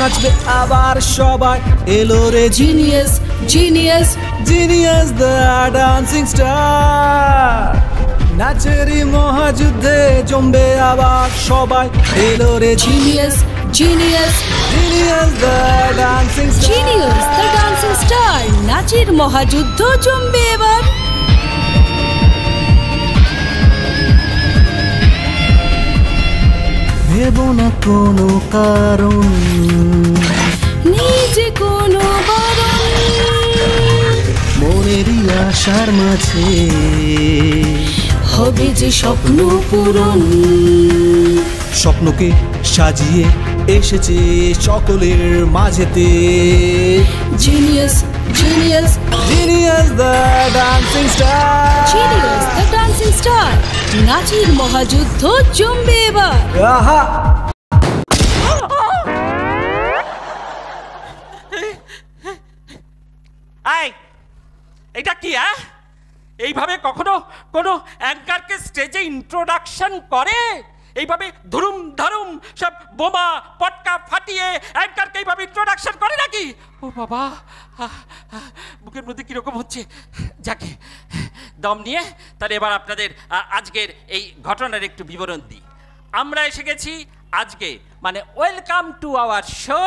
নাচবে আবার সবাই, এলো রে genius genius genius the dancing star. নাচেরই মহাযুদ্ধে জমবে আবার সবাই, এলো রে genius genius genius the dancing star. Genius the dancing star, নাচের মহাযুদ্ধ জমবে এবার। ভেব না কোনো কারণ, নিজে কোনো বারণ, মনেরই আশার মাঝে হবে যে স্বপ্ন পূরণ। স্বপ্নকে সাজিয়ে এসেছে সকলের মাঝেতে, genius genius genius the dancing star. Genius the dancing star, নাচের মহাযুদ্ধ জমবে এবার। আহা আই এটা কি? এইভাবে কখনো কোনো অ্যাঙ্কারকে স্টেজে ইন্ট্রোডাকশন করে? এইভাবে ধুরুম ধরুম সব বোমা পটকা ফাটিয়ে অ্যাঙ্কারকে এইভাবে ইন্ট্রোডাকশন করে নাকি? ও বাবা, বুকের মধ্যে কীরকম হচ্ছে। যাকে দম নিয়ে তাহলে এবার আপনাদের আজকের এই ঘটনার একটু বিবরণ দিই। আমরা এসে গেছি আজকে, মানে welcome to our show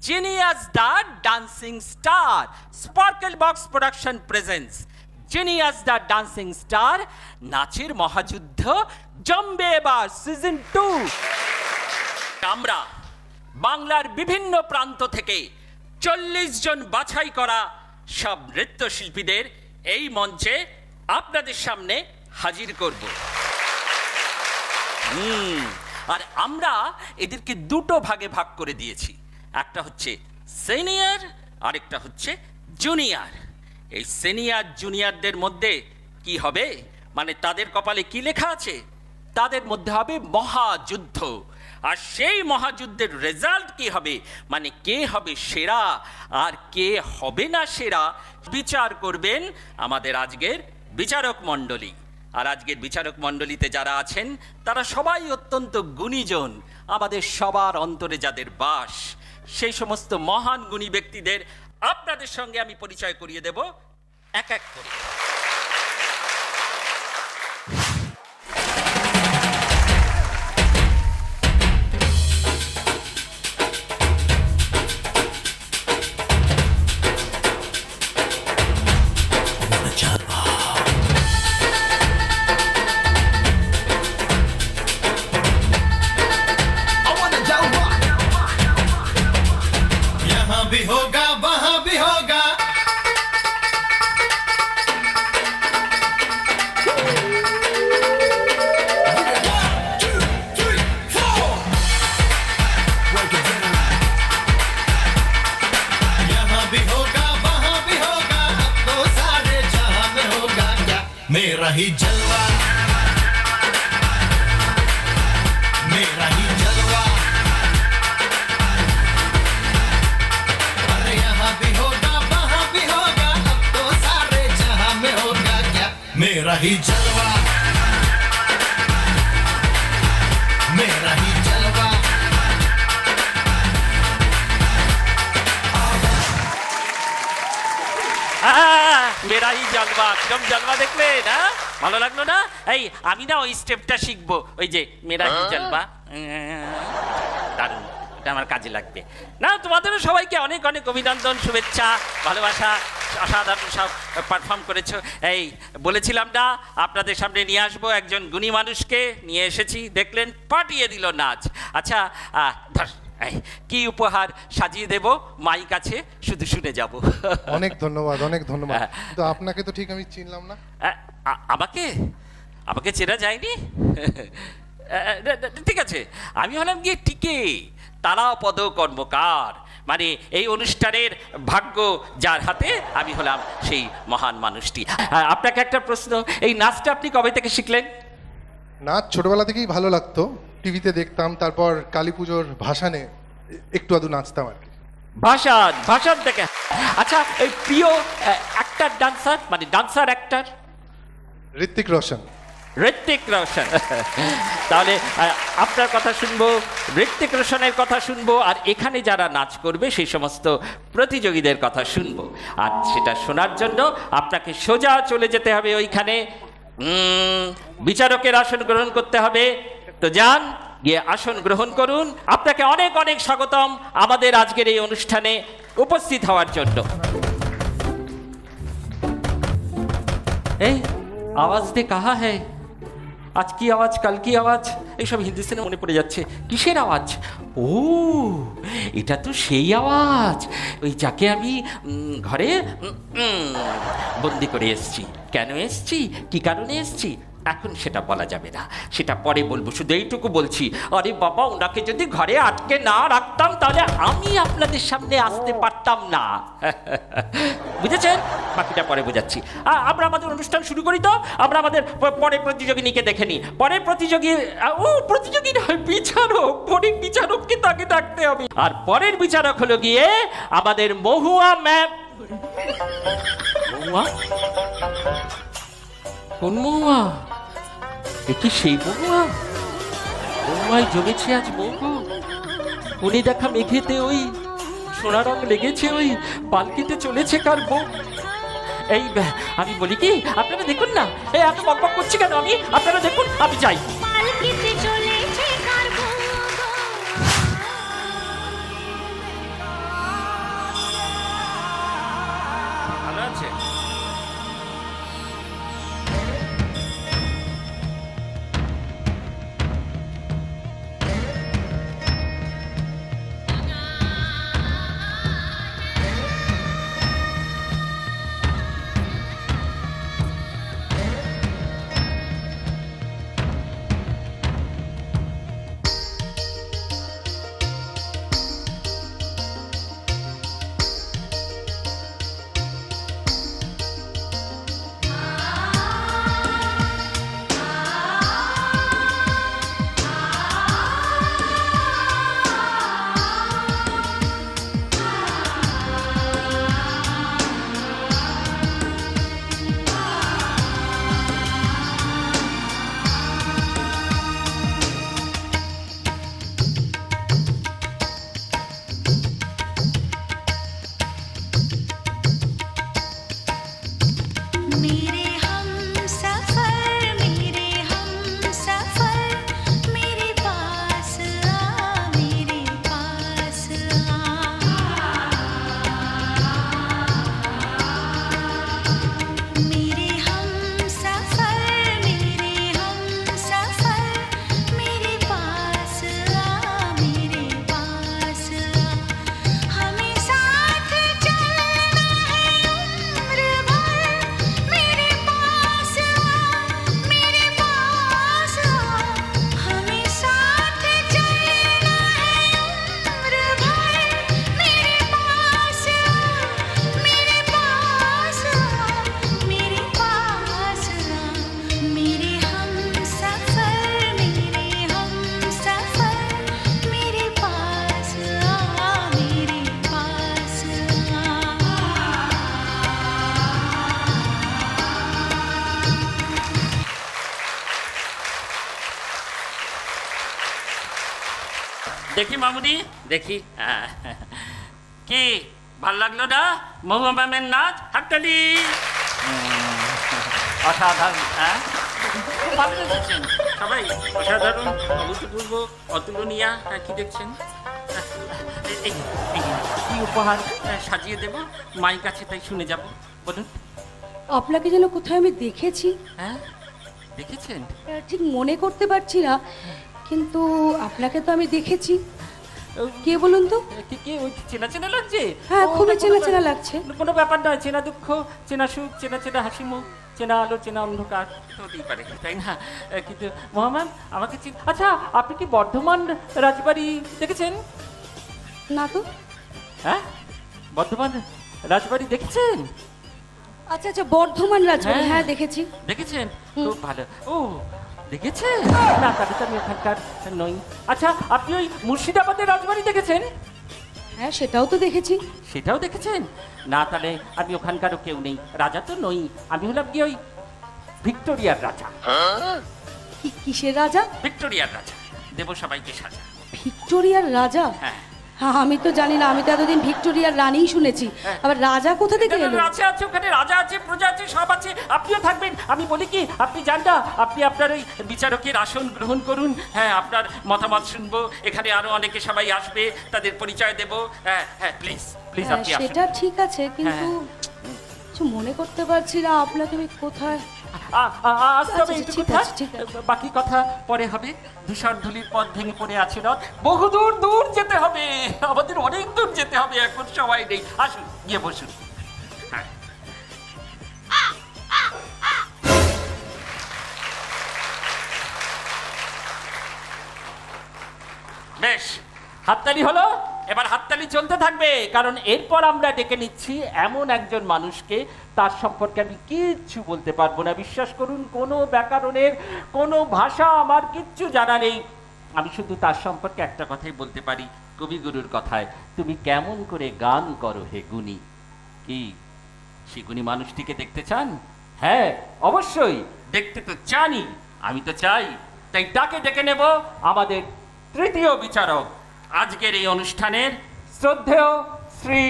genius the dancing star. Sparkle box production presents Genius the dancing star, নাচের মহাযুদ্ধ জমবে এবার সিজন 2। আমরা বাংলার বিভিন্ন প্রান্ত থেকে 40 জন বাছাই করা সব নৃত্যশিল্পীদের এই মঞ্চে আপনাদের সামনে হাজির করব। আর আমরা এদেরকে দুটো ভাগে ভাগ করে দিয়েছি, একটা হচ্ছে সিনিয়র, আরেকটা হচ্ছে জুনিয়র। এই সিনিয়র জুনিয়রদের মধ্যে কি হবে, মানে তাদের কপালে কি লেখা আছে, তাদের মধ্যে হবে মহাযুদ্ধ। আর সেই মহাযুদ্ধের রেজাল্ট কি হবে, মানে কে হবে সেরা আর কে হবে না সেরা, বিচার করবেন আমাদের আজকের বিচারক মণ্ডলী। আর আজকের বিচারক মণ্ডলীতে যারা আছেন তারা সবাই অত্যন্ত গুণীজন, আমাদের সবার অন্তরে যাদের বাস, সেই সমস্ত মহান গুণী ব্যক্তিদের আপনাদের সঙ্গে আমি পরিচয় করিয়ে দেব এক এক করে। भी होगा वहां भी होगा, यहाँ भी होगा वहां भी होगा, अब तो सारे जहां में होगा क्या मेरा ही जलवा, मेरा ही जलवा। अरे यहाँ भी होगा वहां भी होगा, अब तो सारे जहां में होगा क्या मेरा ही जलवा, मेरा ही जलवा। মেরাই জালবা, কিরম জালবা দেখলে না? ভালো লাগলো না? এই আমি না ওই স্টেপটা শিখবো, ওই যে মেরাই জালবা, দারুণ, এটা আমার কাজে লাগবে। না, তোমাদেরও সবাইকে অনেক অনেক অভিনন্দন, শুভেচ্ছা, ভালোবাসা, অসাধারণ সব পারফর্ম করেছো। এই বলেছিলাম না আপনাদের সামনে নিয়ে আসবো একজন গুণী মানুষকে, নিয়ে এসেছি, দেখলেন পাঠিয়ে দিল নাচ। আচ্ছা ধর, কি উপহার সাজিয়ে দেব মাইক আছে, শুধু শুনে যাব। অনেক ধন্যবাদ, অনেক ধন্যবাদ। তো আপনাকে তো ঠিক আমি চিনলাম না। আমাকে আমাকে চেনা যায়নি? ঠিক আছে, আমি হলাম গিয়ে টিকে তারাপদ কর্মকার, মানে এই অনুষ্ঠানের ভাগ্য যার হাতে, আমি হলাম সেই মহান মানুষটি। আপনাকে একটা প্রশ্ন, এই নাচটা আপনি কবে থেকে শিখলেন? নাচ ছোটবেলা থেকেই ভালো লাগতো, টিভিতে দেখতাম, তারপর কালী পুজোর ভাসানে একটু আধটু নাচতাম আর কি। ভাষণ থেকে। আচ্ছা, এই প্রিয় অ্যাক্টর ডান্সার, মানে ডান্সার অ্যাক্টর? ঋত্বিক রোশন। ঋত্বিক রোশন। তাহলে আপনার কথা শুনবো, ঋত্বিক রোশনের কথা শুনবো, আর এখানে যারা নাচ করবে সেই সমস্ত প্রতিযোগীদের কথা শুনবো। আর সেটা শোনার জন্য আপনাকে সোজা চলে যেতে হবে ওইখানে, বিচারকের আসন গ্রহণ করতে হবে। তো যান, গিয়ে আসন গ্রহণ করুন। আপনাকে অনেক অনেক স্বাগতম আমাদের আজকের এই অনুষ্ঠানে উপস্থিত হওয়ার জন্য। এই আওয়াজ দে কাহা হ্যায়, আজ কি আওয়াজ, কাল কি আওয়াজ, এইসব হিন্দুস্তানে মনে পড়ে যাচ্ছে। কিসের আওয়াজ? ও, এটা তো সেই আওয়াজ ওই যাকে আমি ঘরে বন্দি করে এসছি। কেন এসছি, কি কারণে এসছি, এখন সেটা বলা যাবে না, সেটা পরে বলবো। শুধু এইটুকু বলছি, আরে বাবা, ওনাকে যদি ঘরে আটকে না রাখতাম তাহলে আমি আপনাদের সামনে আসতে পারতাম না। বুঝেছেন? বাকিটা পরে বোঝাচ্ছি। আমরা আমাদের অনুষ্ঠান শুরু করি। তো আমরা আমাদের পরের প্রতিযোগিনীকে দেখে নিই। পরের প্রতিযোগী নয়, বিচারক। পরের বিচারককে তাকে ডাকতে হবে। আর পরের বিচারক হলো গিয়ে আমাদের মহুয়া ম্যাম। মহুয়া? কোন মহুয়া? এ কি সেই মহুয়া? মহুয়ায় জমেছে আজ মহু। কোণে দেখা মেঘেতে ওই সোনা রং লেগেছে, ওই পালকিতে চলেছে কার বউ। এই আমি বলি কি, আপনারা দেখুন না, এই এত বকবক করছি কেন আমি? আপনারা দেখুন, আমি যাই। ভালো আছে? দেখি মামুনি, দেখি। কি ভাল লাগলো না মহুয়া ম্যামের নাচ? হাততালি। অসাধারণ। হ্যাঁ, ভালো দেখেছেন সবাই, অসাধারণ, অভূতপূর্ব, অতুলনীয়। কি দেখছেন? কি উপহার সাজিয়ে দেব মায়ের কাছে, তাই শুনে যাব। বলুন। আপনাকে যেন কোথায় আমি দেখেছি। হ্যাঁ, দেখেছেন? ঠিক মনে করতে পারছি না, কিন্তু আপনাকে তো আমি দেখেছি। কে বলুন তো? কে? ওই চেনা চেনা লাগছে? হ্যাঁ, খুবই চেনা চেনা লাগছে। কোনো ব্যাপার নয়, চেনা দুঃখ, চেনা সুখ, চেনা চেনা হাসি মুখ, চেনা আলো, চেনা অন্ধকার হতেই পারে, তাই না? কিন্তু মোহাম্মদ আমাকে আচ্ছা, আপনি কি বর্ধমান রাজবাড়ি দেখেছেন? না তো। হ্যাঁ, বর্ধমান রাজবাড়ি দেখেছেন? আচ্ছা আচ্ছা, বর্ধমান রাজবাড়ি, হ্যাঁ দেখেছি। দেখেছেন? খুব ভালো। ও, দেখেছেন? না, তাহলে তো আমি ওখানকার নই। আচ্ছা, আপনি ওই মুর্শিদাবাদের রাজবাড়ি দেখেছেন? হ্যাঁ, সেটাও তো দেখেছি। সেটাও দেখেছেন? না, তাহলে আমি ওখানকারও কেউ নেই, রাজা তো নই, আমি হলাম কি ওই ভিক্টোরিয়ার রাজা। কিসের রাজা? ভিক্টোরিয়ার রাজা, দেব সবাইকে সাজা। ভিক্টোরিয়ার রাজা? হ্যাঁ। আমি তো জানি না, আমি তো এতদিন ভিক্টোরিয়ার রানীই শুনেছি। আবার রাজা কোথা থেকে এলো? রাজা আছে ওখানে, রাজা আছে, প্রজা আছে, সব আছে। আপনিও থাকবেন। আমি বলি কি, আপনি যান না, আপনি আপনার ওই বিচারকের আসন গ্রহণ করুন। হ্যাঁ, আপনার মতামত শুনবো। এখানে আরো অনেকে সবাই আসবে, তাদের পরিচয় দেব। হ্যাঁ হ্যাঁ, প্লিজ প্লিজ আপনি আসুন। সেটা ঠিক আছে, কিন্তু কিছু মনে করতে পারছি না আপনাকে আমি কোথায়। আসতে হবে এইটুকু থাক, বাকি কথা পরে হবে। ধূসর ধুলির পথ ভেঙে পড়ে আছে রথ, বহু দূর দূর যেতে হবে, আমাদের অনেক দূর যেতে হবে, এখন সময় নেই। আসুন, গিয়ে বসুন। হ্যাঁ, বেশ, হাততালি হলো। এবার হাততালি চলতে থাকবে, কারণ এরপর আমরা ডেকে নিচ্ছি এমন একজন মানুষকে, তার সম্পর্কে আমি কিচ্ছু বলতে পারবো না। বিশ্বাস করুন, কোনো ব্যাকরণের কোনো ভাষা আমার কিচ্ছু জানা নেই। আমি শুধু তার সম্পর্কে একটা কথাই বলতে পারি, কবিগুরুর কথায়, তুমি কেমন করে গান করো হে গুণী। কি সে গুণী মানুষটিকে দেখতে চান? হ্যাঁ, অবশ্যই দেখতে তো চানি, আমি তো চাই। তাই তাকে ডেকে নেব আমাদের তৃতীয় বিচারক আজকের এই অনুষ্ঠানের, শ্রদ্ধেয় শ্রী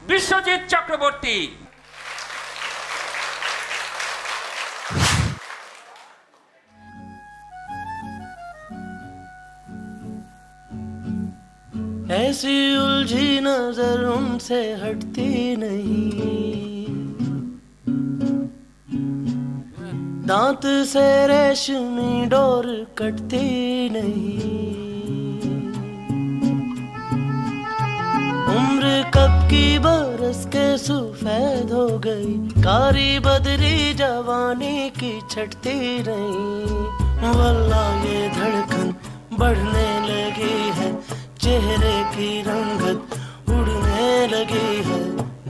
বিশ্বজিৎ চক্রবর্তী। ऐसी उलझी नजर उनसे हटती नहीं, दांत से रेशमी डोर कटती नहीं, उम्र कब की बरस के सफेद हो गई, कारी बदरी जवानी की छटती नहीं। वल्लाह ये धड़कन बढ़ने लगी है, चेहरे की रंगत उड़ने लगी है,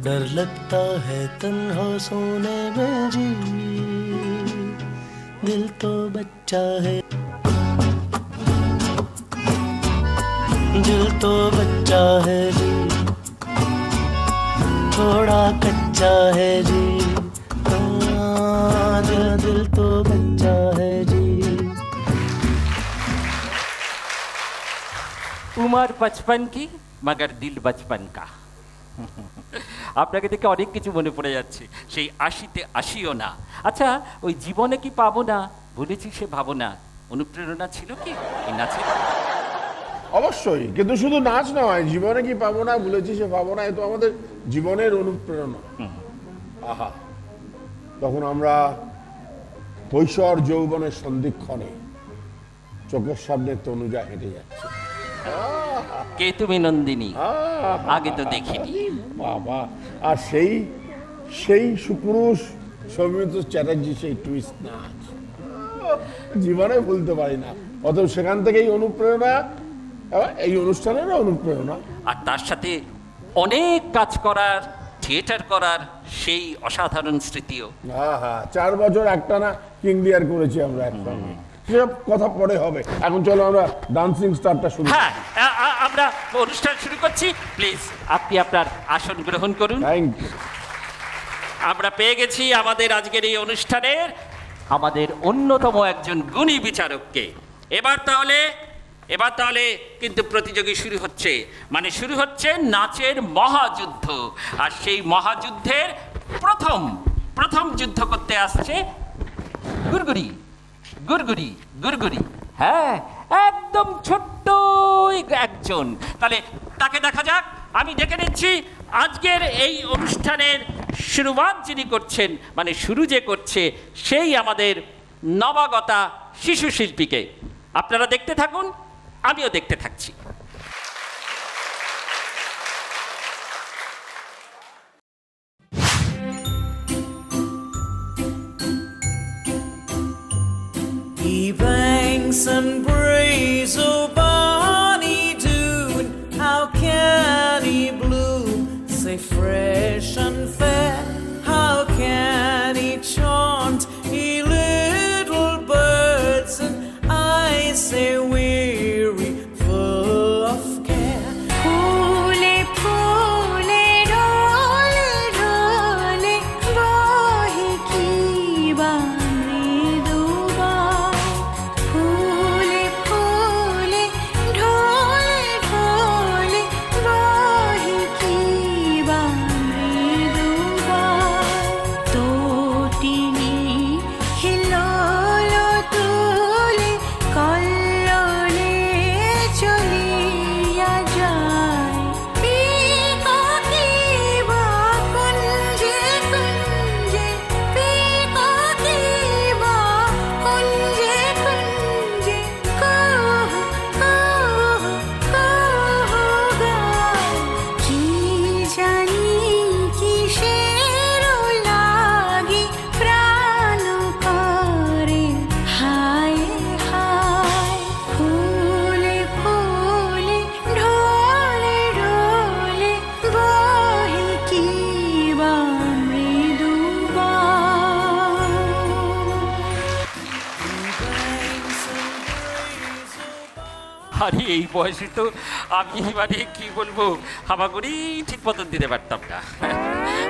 डर लगता है तन्हा सोने में जी, दिल तो बच्चा है, दिल तो बच्चा है जी, थोड़ा कच्चा है जी, दिल तो बच्चा है जी। उम्र 55 की मगर दिल बचपन का। আপনাকে দেখে অনেক কিছু মনে পড়ে যাচ্ছে, সেই 80তে 80ও না। আচ্ছা, ওই জীবনে কি পাবো না, ভুলেছি সে ভাবনা, অনুপ্রেরণা ছিল কি এই নাচে? অবশ্যই, কিন্তু শুধু নাচ নয়, জীবনে কি পাবো না, ভুলেছি সে পাবো না, এ তো আমাদের জীবনের অনুপ্রেরণা। আহা, তখন আমরা কৈশোর যৌবনের সন্ধিক্ষণে চোখের সামনে তনুজা হেঁটে যাচ্ছে। কে তুমি নন্দিনী, আগে তো দেখিনি। বাবা, আর সেই সুপুরুষ সৌমিত্র চ্যাটার্জি সেই টুইস্ট নাচ জীবনে ভুলতে পারি না। অতএব সেখান থেকে এই অনুপ্রেরণা, এই অনুষ্ঠানের অনুপ্রেরণা, আর তার সাথে অনেক কাজ করার, থিয়েটার করার সেই অসাধারণ স্মৃতিও। 4 বছর একটানা কিং লিয়ার করেছি আমরা একসঙ্গে, সব কথা পরে হবে। এখন চলো আমরা ডান্সিং স্টারটা শুরু। হ্যাঁ, আমরা অনুষ্ঠান শুরু করছি। প্লিজ আপনি আপনার আসন গ্রহণ করুন। Thank you. আমরা পেয়ে গেছি আমাদের আজকের এই অনুষ্ঠানের আমাদের অন্যতম একজন গুণী বিচারককে। এবার তাহলে কিন্তু প্রতিযোগী শুরু হচ্ছে, মানে শুরু হচ্ছে নাচের মহাযুদ্ধ। আর সেই মহাযুদ্ধের প্রথম যুদ্ধ করতে আসছে গুড়গুড়ি গুড়গুড়ি গুড়গুড়ি। হ্যাঁ, একদম ছোট্ট একজন। তাহলে তাকে দেখা যাক। আমি ডেকে নিচ্ছি আজকের এই অনুষ্ঠানের শুরুয়াত যিনি করছেন, মানে শুরু যে করছে, সেই আমাদের নবাগতা শিশু শিল্পীকে। আপনারা দেখতে থাকুন, আমিও দেখতে থাকছি। Ye banks and braes, oh bonny Doon, how can he bloom, say fresh and fair? How can he chaunt, ye little birds, and I say weary, full of care? Phule phule dole dole bohe ki bani আরে এই বয়সে তো আমি মানে কি বলবো, হামাগুড়ি ঠিক মতন দিতে পারতাম না।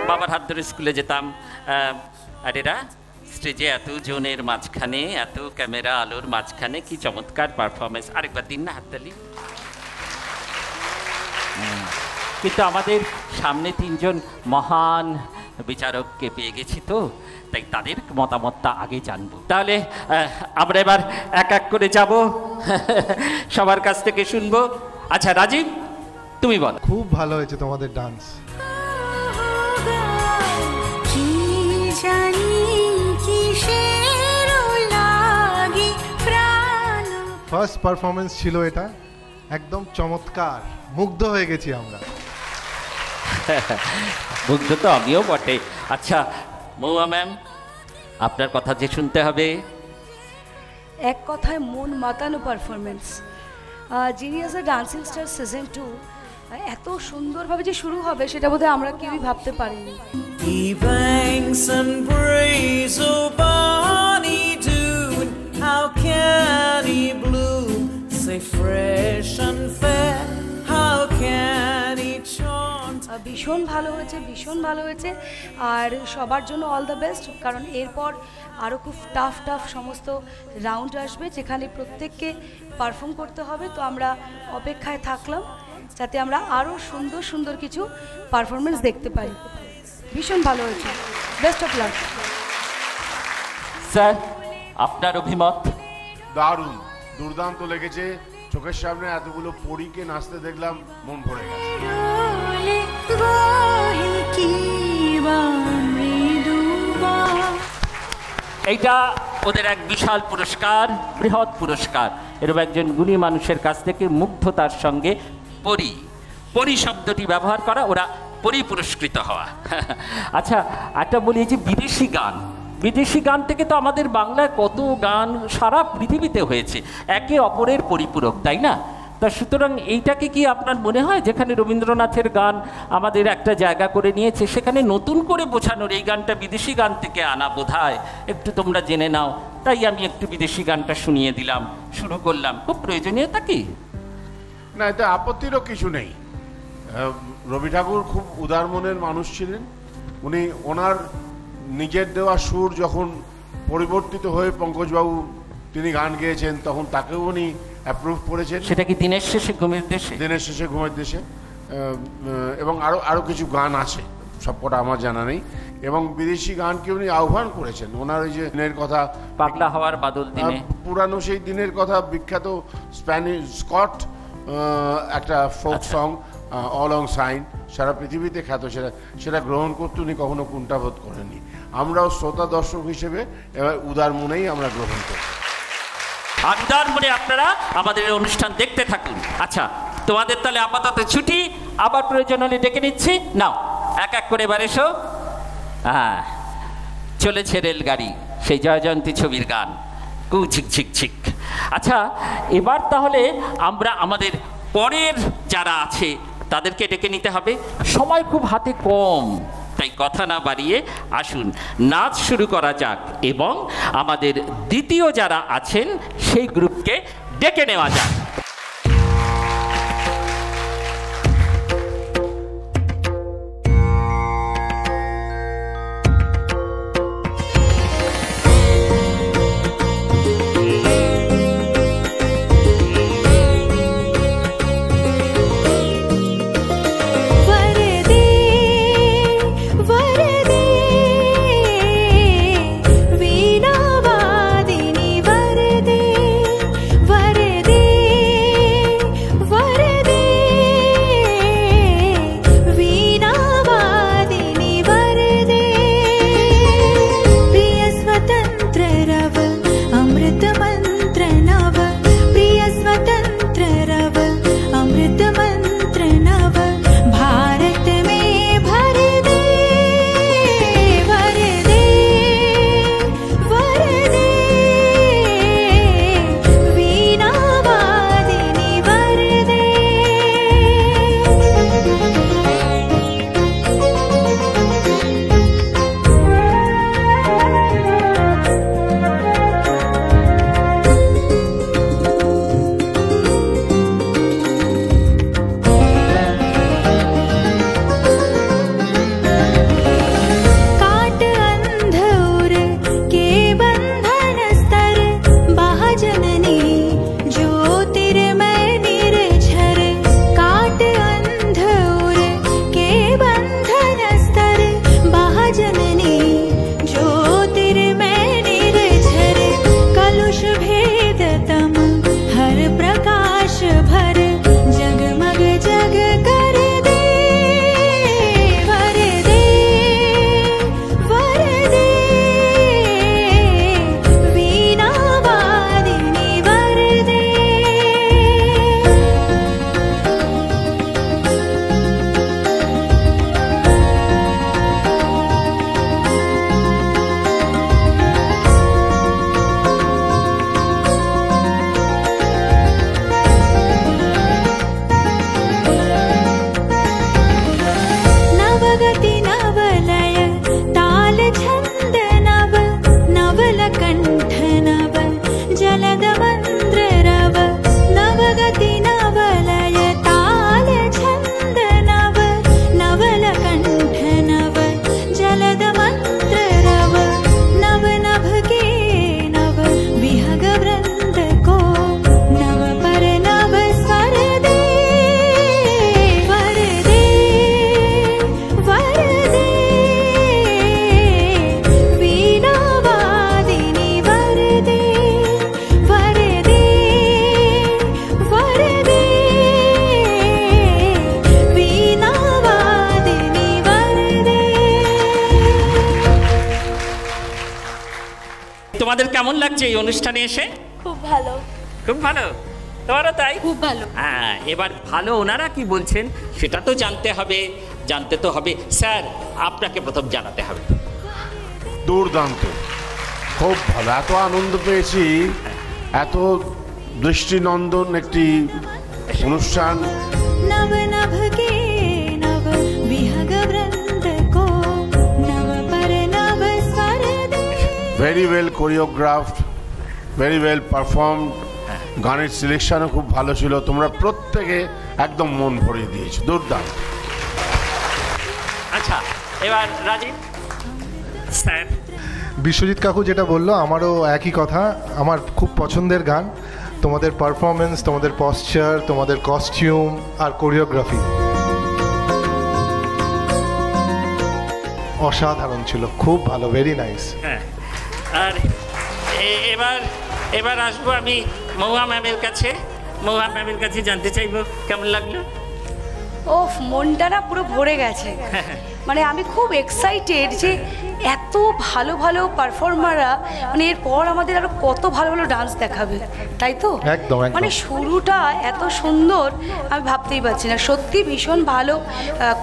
বাবার হাত ধরে স্কুলে যেতাম। আর এরা স্টেজে এত জনের মাঝখানে, এত ক্যামেরা আলোর মাঝখানে কি চমৎকার পারফরমেন্স। আরেকবার দিন না হাততালি। কিন্তু আমাদের সামনে তিনজন মহান বিচারককে পেয়ে গেছি, তো তাই তাদের মতামতটা আগে জানবো। তাহলে আমরা এবার এক এক করে যাব, সবার কাছ থেকে শুনবো। আচ্ছা রাজীব, তুমি বল। খুব ভালো হয়েছে তোমাদের ডান্স। ফার্স্ট পারফরমেন্স ছিল এটা, একদম চমৎকার, মুগ্ধ হয়ে গেছি আমরা। মুগ্ধ তো আমিও বটে। আচ্ছা মৌয়া ম্যাম, আপনার কথা যে শুনতে হবে। এক কথায় মন মাতানো পারফরমেন্স। জিনিয়াসের ডান্সিং স্টার সিজন 2 এত সুন্দরভাবে যে শুরু হবে সেটা বোধহয় আমরা কেউই ভাবতে পারিনি। He banks and prays, oh Bonnie Doon, how can he bloom, say fresh and fair, how can he chaunt. ভীষণ ভালো হয়েছে, ভীষণ ভালো হয়েছে। আর সবার জন্য অল দ্য বেস্ট, কারণ এরপর আরও খুব টাফ টাফ সমস্ত রাউন্ড আসবে যেখানে প্রত্যেককে পারফর্ম করতে হবে। তো আমরা অপেক্ষায় থাকলাম যাতে আমরা আরও সুন্দর সুন্দর কিছু পারফরমেন্স দেখতে পাই। ভীষণ ভালো হয়েছে, বেস্ট অফ লাক। স্যার আপনার অভিমত? দারুণ, দুর্দান্ত লেগেছে। চোখের সামনে এতগুলো পরীকে নাচতে দেখলাম, মন ভরে গেছে। এইটা ওদের এক বিশাল পুরস্কার, বৃহৎ পুরস্কার। এরকম একজন গুণী মানুষের কাছ থেকে মুগ্ধতার সঙ্গে পরি, পরি শব্দটি ব্যবহার করা, ওরা পরি পুরস্কৃত হওয়া। আচ্ছা একটা বলি, যে বিদেশি গান, বিদেশি গান থেকে তো আমাদের বাংলায় কত গান সারা পৃথিবীতে হয়েছে, একে অপরের পরিপূরক, তাই না? তা সুতরাং এইটাকে কি আপনার মনে হয় যেখানে রবীন্দ্রনাথের গান আমাদের একটা জায়গা করে নিয়েছে, সেখানে নতুন করে বোঝানোর এই গানটা বিদেশি গান থেকে আনা বোধহয় একটু তোমরা জেনে নাও, তাই আমি একটু বিদেশি গানটা শুনিয়ে দিলাম, শুরু করলাম। খুব প্রয়োজনীয়তা কি? না, এতে আপত্তিরও কিছু নেই। রবি ঠাকুর খুব উদার মনের মানুষ ছিলেন। উনি ওনার নিজের দেওয়া সুর যখন পরিবর্তিত হয়ে পঙ্কজবাবু তিনি গান গেয়েছেন, তখন তাকেও উনি অ্যাপ্রুভ করেছেন। সেটা কি দিনের শেষে ঘুমের দেশে? দিনের শেষে ঘুমের দেশে। এবং আরও কিছু গান আছে, সবকটা আমার জানা নেই। এবং বিদেশি গানকে উনি আহ্বান করেছেন। ওনার ওই যে দিনের কথা, পাগলা হওয়ার বাদল দিনে, পুরানো সেই দিনের কথা, বিখ্যাত স্কট একটা ফোক সং, অলং সাইন, সারা পৃথিবীতে খ্যাত, সেটা গ্রহণ করতে উনি কখনো কুণ্ঠাবোধ করেননি। আমরাও শ্রোতা দর্শক হিসেবে এবার উদার মনেই আমরা গ্রহণ করি। উদার মনে আপনারা আমাদের অনুষ্ঠান দেখতে থাকুন। আচ্ছা তোমাদের তাহলে আপাতত ছুটি, আবার প্রয়োজন হলে ডেকে নিচ্ছি। নাও এক এক করে এবার এসো। হ্যাঁ, চলেছে রেলগাড়ি, সেই জয়জয়ন্তী ছবির গান, কু ঝিক ঝিক ঝিক। আচ্ছা এবার তাহলে আমরা আমাদের পরের যারা আছে তাদেরকে ডেকে নিতে হবে। সময় খুব হাতে কম, তাই কথা না বাড়িয়ে আসুন নাচ শুরু করা যাক, এবং আমাদের দ্বিতীয় যারা আছেন সেই গ্রুপকে ডেকে নেওয়া যাক। वीणा वादिनी वरदे वरदे তোমাদের কেমন লাগছে এই অনুষ্ঠানে এসে? খুব ভালো। খুব ভালো, তোমারও তাই? খুব ভালো। হ্যাঁ, এবার ভালো ওনারা কি বলছেন সেটা তো জানতে হবে, জানতে তো হবে। স্যার, আপনাকে প্রথম জানাতে হবে। দুর্দান্ত, খুব ভালো, এত আনন্দ পেয়েছি, এত দৃষ্টিনন্দন একটি অনুষ্ঠান। नव नभ के नव विहग वृंद को नव पर नव स्वर दे। Very well choreographed, very well perform. গানের সিলেকশনও খুব ভালো ছিল, তোমরা প্রত্যেকে একদম মন ভরিয়ে দিয়েছো, দুর্দান্ত। আচ্ছা, এবার রাজীব স্যার। বিশ্বজিৎ কাকু যেটা বললো আমারও একই কথা, আমার খুব পছন্দের গান। তোমাদের পারফরমেন্স, তোমাদের পশ্চার, তোমাদের কস্টিউম আর কোরিওগ্রাফি অসাধারণ ছিল, খুব ভালো, ভেরি নাইস। হ্যাঁ, আর এবার এবার আসবো আমি মহুয়া ম্যামের কাছে। মহুয়া ম্যামের কাছে জানতে চাইবো কেমন লাগলো? ওফ, মনটা না পুরো ভরে গেছে। মানে আমি খুব এক্সাইটেড যে এত ভালো ভালো পারফর্মাররা, মানে এরপর আমাদের আরো কত ভালো ভালো ডান্স দেখাবে, তাই তো? একদম, একদম। মানে শুরুটা এত সুন্দর আমি ভাবতেই পারছি না। সত্যি ভীষণ ভালো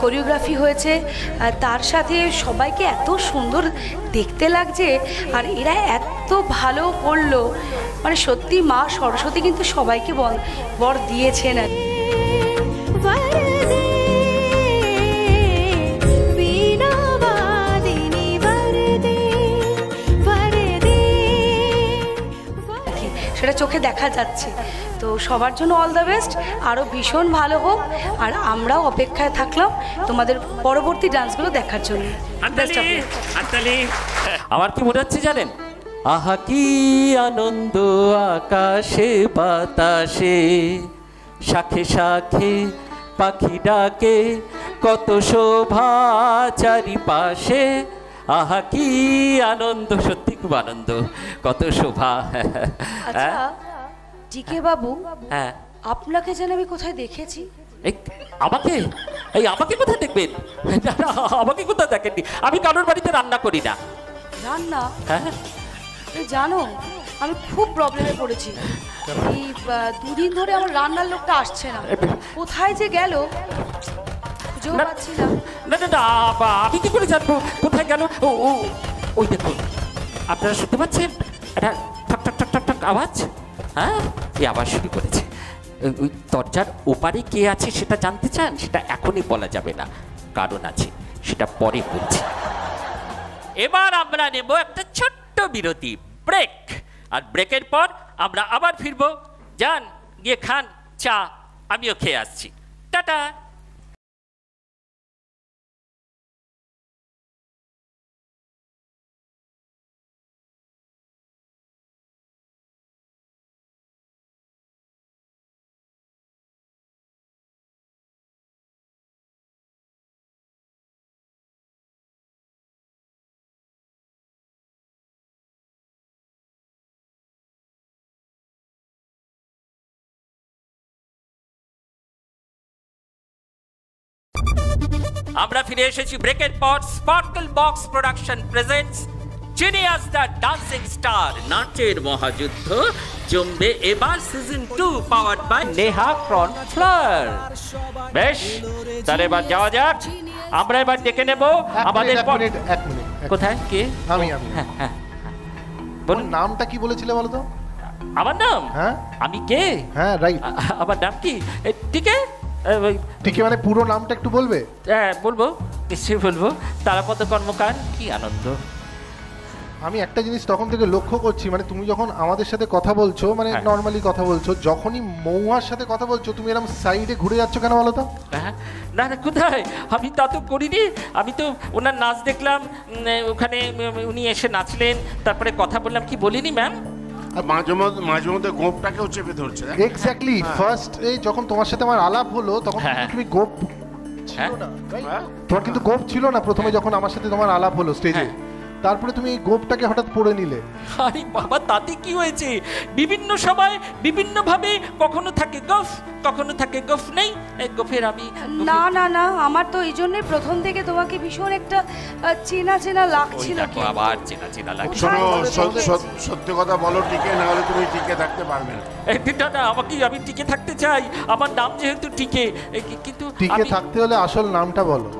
কোরিওগ্রাফি হয়েছে, তার সাথে সবাইকে এত সুন্দর দেখতে লাগছে, আর এরা এত ভালো করলো। মানে সত্যি মা সরস্বতী কিন্তু সবাইকে বর দিয়েছেন। সেটা চোখে দেখা যাচ্ছে। তো সবার জন্য অল দ্য বেস্ট, আরও ভীষণ ভালো হোক, আর আমরাও অপেক্ষায় থাকলাম তোমাদের পরবর্তী ডান্সগুলো দেখার জন্য। আমার কি মনে হচ্ছে জানেন? আহা কি আনন্দ আকাশে বাতাসে, শাখে শাখে পাখি ডাকে, কত শোভা চারিপাশে। আহা কি আনন্দ, সত্যি খুব আনন্দ, কত শোভা। আচ্ছা জিকে বাবু, হ্যাঁ, আপনাকে যেন আমি কোথায় দেখেছি। আমাকে? আমাকে কোথায় দেখবেন? আমাকে কোথায় দেখেননি? আমি কারোর বাড়িতে রান্না করি না। রান্না? হ্যাঁ, জানো আমি খুব প্রবলেমে পড়েছি। এই দুদিন ধরে আমার রান্নার লোকটা আসছে না, কোথায় যে গেল খুঁজেও পাচ্ছি না। না না না, আমি কি করে জানবো কোথায় গেল? ওই দেখুন, আপনারা শুনতে পাচ্ছেন একটা ঠক ঠক ঠক ঠক ঠক আওয়াজ? হ্যাঁ, এই আওয়াজ শুরু করেছে। ওই দরজার ওপারে কে আছে সেটা জানতে চান? সেটা এখনই বলা যাবে না, কারণ আছে, সেটা পরে বলছি। এবার আমরা নেব একটা ছোট্ট বিরতি, ব্রেক। আর ব্রেকের পর আমরা আবার ফিরবো। যান গিয়ে খান চা, আমিও খেয়ে আসছি। টাটা। আমরা ফিরে এসেছি ব্রেকের পর। Sparkle Box production presents Genius the dancing star, নাচের মহাযুদ্ধ জমবে এবার season 2, powered by Neha Cornflower. বেশ, তাহলে এবার যাওয়া যাক। আমরা এবার ডেকে নেব আমাদের এক মিনিট। কোথায় কে? আমি বলুন, নামটা কি বলেছিলে বলো তো? আমার নাম? হ্যাঁ, আমি কে? হ্যাঁ, রাইট। আমার নাম কি? ঠিক আছে, ঠিক মানে পুরো নামটা একটু বলবে? হ্যাঁ বলবো, নিশ্চয়ই বলবো। তারাপদ কর্মকার। কি আনন্দ। আমি একটা জিনিস তখন থেকে লক্ষ্য করছি, মানে তুমি যখন আমাদের সাথে কথা বলছো, মানে নর্মালি কথা বলছো, যখনই মৌয়ার সাথে কথা বলছো তুমি এরকম সাইডে ঘুরে যাচ্ছ কেন বলো তো? না না, কোথায়? আমি তা তো করিনি। আমি তো ওনার নাচ দেখলাম, ওখানে উনি এসে নাচলেন, তারপরে কথা বললাম, কি বলিনি ম্যাম? মাঝে মধ্যে গোপটাকেও চেপে ধরছে। এক্স্যাক্টলি, ফার্স্ট যখন তোমার সাথে আমার আলাপ হলো তখন তুমি গোপ ছিল না, তোমার কিন্তু গোপ ছিল না প্রথমে যখন আমার সাথে তোমার আলাপ হলো স্টেজে। তারপরে তুমি এই গোপটাকে হঠাৎ পড়ে নিলে। আরে বাবা, তাতে কি হয়েছে? বিভিন্ন সময় বিভিন্ন ভাবে, কখনো থাকে গফ, কখনো থাকে গফ নেই। গফের আমি না না না, আমার তো এই জন্যই প্রথম থেকে তোমাকে ভীষণ একটা চেনা চেনা লাগছিল। আবার চেনা চেনা লাগছে। শোনো, সত্যি কথা বলো, টিকে, না হলে তুমি টিকে থাকতে পারবে না। না, আমি টিকে থাকতে চাই, আমার নাম যেহেতু টিকে। কিন্তু টিকে থাকতে হলে আসল নামটা বলো।